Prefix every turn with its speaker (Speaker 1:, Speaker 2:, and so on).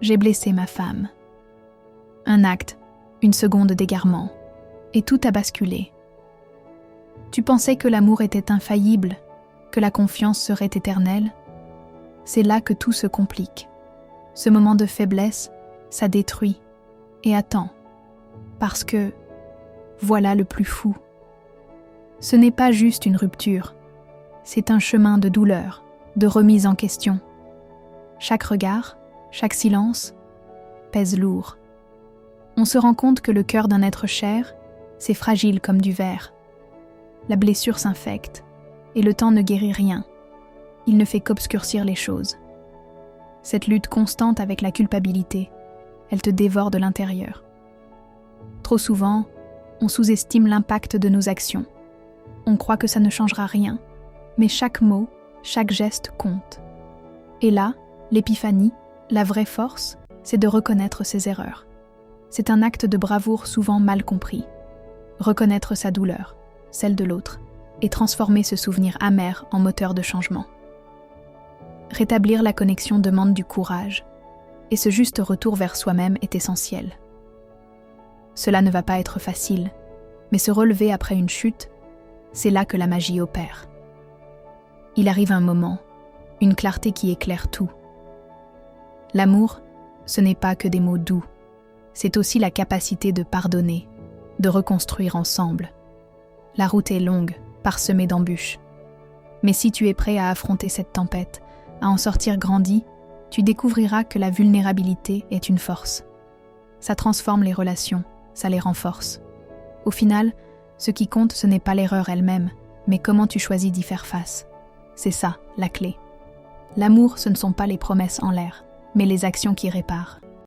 Speaker 1: j'ai blessé ma femme. Un acte, une seconde d'égarement, et tout a basculé. Tu pensais que l'amour était infaillible, que la confiance serait éternelle. C'est là que tout se complique. Ce moment de faiblesse, ça détruit. Et attends, parce que, voilà le plus fou. Ce n'est pas juste une rupture, c'est un chemin de douleur, de remise en question. Chaque regard, chaque silence, pèse lourd. On se rend compte que le cœur d'un être cher, c'est fragile comme du verre. La blessure s'infecte, et le temps ne guérit rien. Il ne fait qu'obscurcir les choses. Cette lutte constante avec la culpabilité, elle te dévore de l'intérieur. Trop souvent, on sous-estime l'impact de nos actions. On croit que ça ne changera rien, mais chaque mot, chaque geste compte. Et là, l'épiphanie, la vraie force, c'est de reconnaître ses erreurs. C'est un acte de bravoure souvent mal compris. Reconnaître sa douleur, celle de l'autre, et transformer ce souvenir amer en moteur de changement. Rétablir la connexion demande du courage, et ce juste retour vers soi-même est essentiel. Cela ne va pas être facile, mais se relever après une chute, c'est là que la magie opère. Il arrive un moment, une clarté qui éclaire tout. L'amour, ce n'est pas que des mots doux, c'est aussi la capacité de pardonner, de reconstruire ensemble. La route est longue, parsemée d'embûches. Mais si tu es prêt à affronter cette tempête, à en sortir grandi, tu découvriras que la vulnérabilité est une force. Ça transforme les relations, ça les renforce. Au final, ce qui compte, ce n'est pas l'erreur elle-même, mais comment tu choisis d'y faire face. C'est ça, la clé. L'amour, ce ne sont pas les promesses en l'air, mais les actions qui réparent.